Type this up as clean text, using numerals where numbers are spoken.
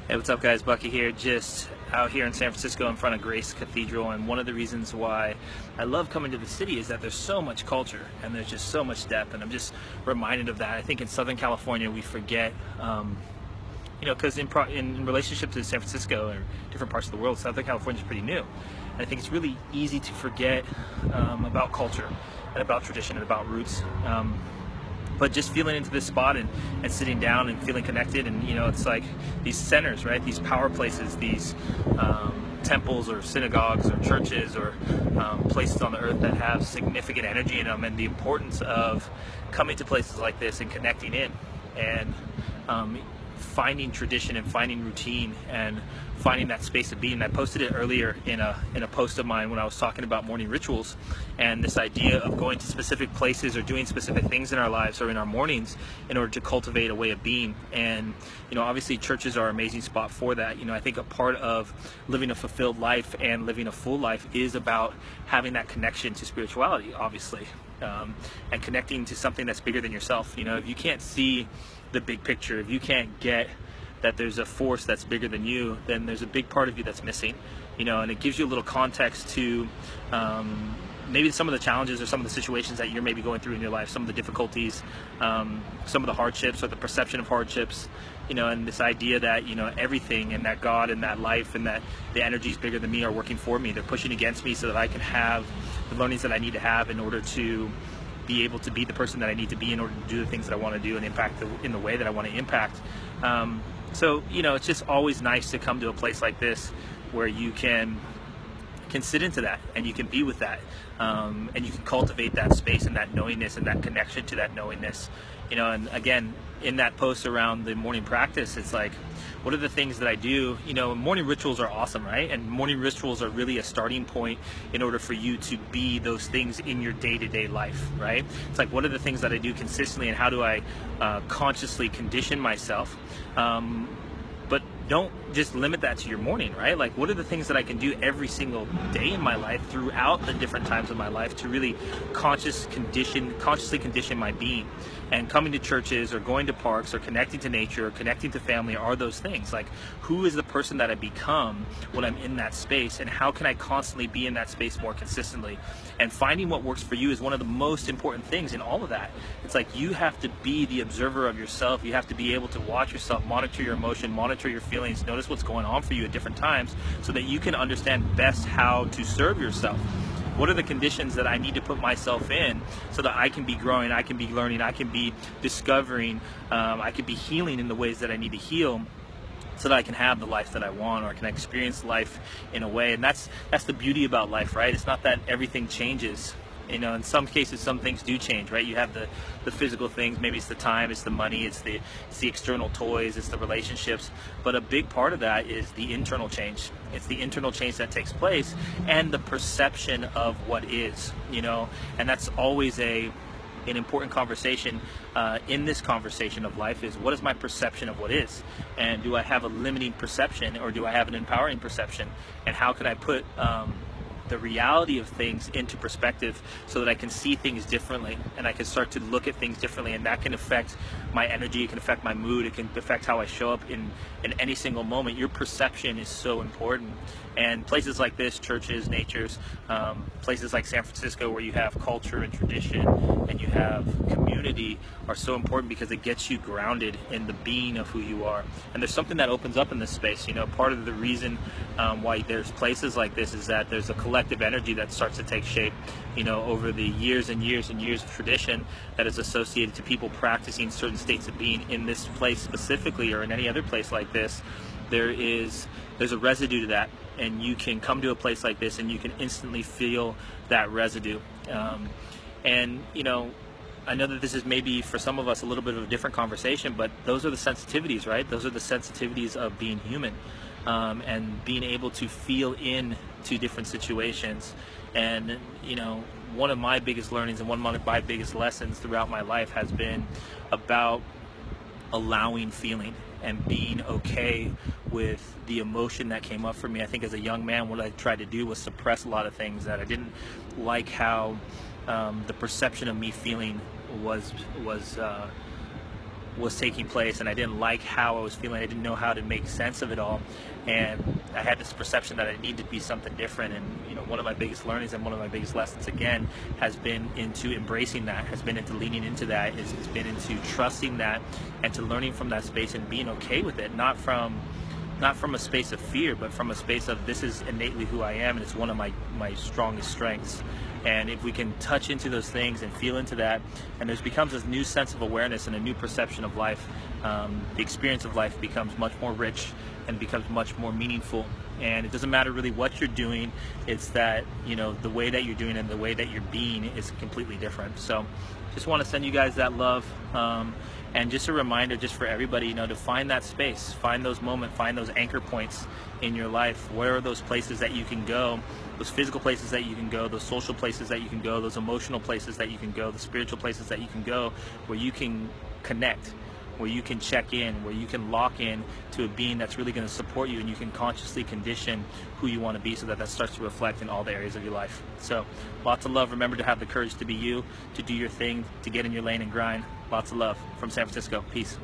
Hey, what's up guys? Bucky here, just out here in San Francisco in front of Grace Cathedral, and one of the reasons why I love coming to the city is that there's so much culture and there's just so much depth, and I'm just reminded of that. I think in Southern California we forget, because in relationship to San Francisco or different parts of the world, Southern California is pretty new. And I think it's really easy to forget about culture and about tradition and about roots. But just feeling into this spot and sitting down and feeling connected, and it's like these centers, right? These power places, these temples or synagogues or churches or places on the earth that have significant energy in them, and the importance of coming to places like this and connecting in and finding tradition and finding routine and finding that space of being. I posted it earlier in a post of mine when I was talking about morning rituals and this idea of going to specific places or doing specific things in our lives or in our mornings in order to cultivate a way of being. And obviously churches are an amazing spot for that. I think a part of living a fulfilled life and living a full life is about having that connection to spirituality, obviously, and connecting to something that's bigger than yourself. If you can't see the big picture, if you can't get that there's a force that's bigger than you, then there's a big part of you that's missing, and it gives you a little context to maybe some of the challenges or some of the situations that you're maybe going through in your life, some of the difficulties, some of the hardships or the perception of hardships, and this idea that, everything and that God and that life and that the energies bigger than me are working for me. They're pushing against me so that I can have the learnings that I need to have in order to be able to be the person that I need to be in order to do the things that I want to do and impact in the way that I want to impact. So it's just always nice to come to a place like this where you can sit into that and you can be with that, and you can cultivate that space and that knowingness and that connection to that knowingness. And again, in that post around the morning practice, it's like, what are the things that I do? Morning rituals are awesome, right? And morning rituals are really a starting point in order for you to be those things in your day-to-day life, right? It's like, what are the things that I do consistently, and how do I consciously condition myself? But don't just limit that to your morning, right? Like, what are the things that I can do every single day in my life throughout the different times of my life to really consciously condition my being? And coming to churches or going to parks or connecting to nature or connecting to family are those things. Like, who is the person that I become when I'm in that space, and how can I constantly be in that space more consistently? And finding what works for you is one of the most important things in all of that. It's like, you have to be the observer of yourself. You have to be able to watch yourself, monitor your emotion, monitor your feelings, notice what's going on for you at different times so that you can understand best how to serve yourself. What are the conditions that I need to put myself in so that I can be growing, I can be learning, I can be discovering, I can be healing in the ways that I need to heal, so that I can have the life that I want, or I can experience life in a way. And that's the beauty about life, right? It's not that everything changes. In some cases, some things do change, right? You have the physical things, maybe it's the time, it's the money, it's the external toys, it's the relationships. But a big part of that is the internal change. It's the internal change that takes place, and the perception of what is, and that's always an important conversation in this conversation of life, is what is my perception of what is, and do I have a limiting perception or do I have an empowering perception, and how can I put the reality of things into perspective so that I can see things differently and I can start to look at things differently, and that can affect my energy, it can affect my mood, it can affect how I show up in any single moment. Your perception is so important. And places like this, churches, natures, places like San Francisco where you have culture and tradition and you have community are so important because it gets you grounded in the being of who you are. And there's something that opens up in this space. Part of the reason why there's places like this is that there's a collective energy that starts to take shape, over the years and years and years of tradition that is associated to people practicing certain states of being in this place specifically, or in any other place like this. There's a residue to that, and you can come to a place like this and you can instantly feel that residue. And I know that this is maybe for some of us a little bit of a different conversation, but those are the sensitivities, right? Those are the sensitivities of being human, and being able to feel into different situations. And one of my biggest learnings and one of my biggest lessons throughout my life has been about allowing feeling and being okay with the emotion that came up for me. I think as a young man, what I tried to do was suppress a lot of things that I didn't like, how the perception of me feeling was was taking place, and I didn't like how I was feeling. I didn't know how to make sense of it all, and I had this perception that I needed to be something different. And one of my biggest learnings and one of my biggest lessons again has been into embracing that, has been into leaning into that, it's been into trusting that, and to learning from that space and being okay with it, not from a space of fear, but from a space of, this is innately who I am, and it's one of my strongest strengths. And if we can touch into those things and feel into that, and there becomes this new sense of awareness and a new perception of life, the experience of life becomes much more rich and becomes much more meaningful. And it doesn't matter really what you're doing, it's that the way that you're doing and the way that you're being is completely different. So just want to send you guys that love, and just a reminder just for everybody, to find that space, find those moments, find those anchor points in your life. Where are those places that you can go, those physical places that you can go, those social places that you can go, those emotional places that you can go, the spiritual places that you can go, where you can connect, where you can check in, where you can lock in to a being that's really going to support you, and you can consciously condition who you want to be, so that starts to reflect in all the areas of your life. So lots of love. Remember to have the courage to be you, to do your thing, to get in your lane and grind. Lots of love from San Francisco. Peace.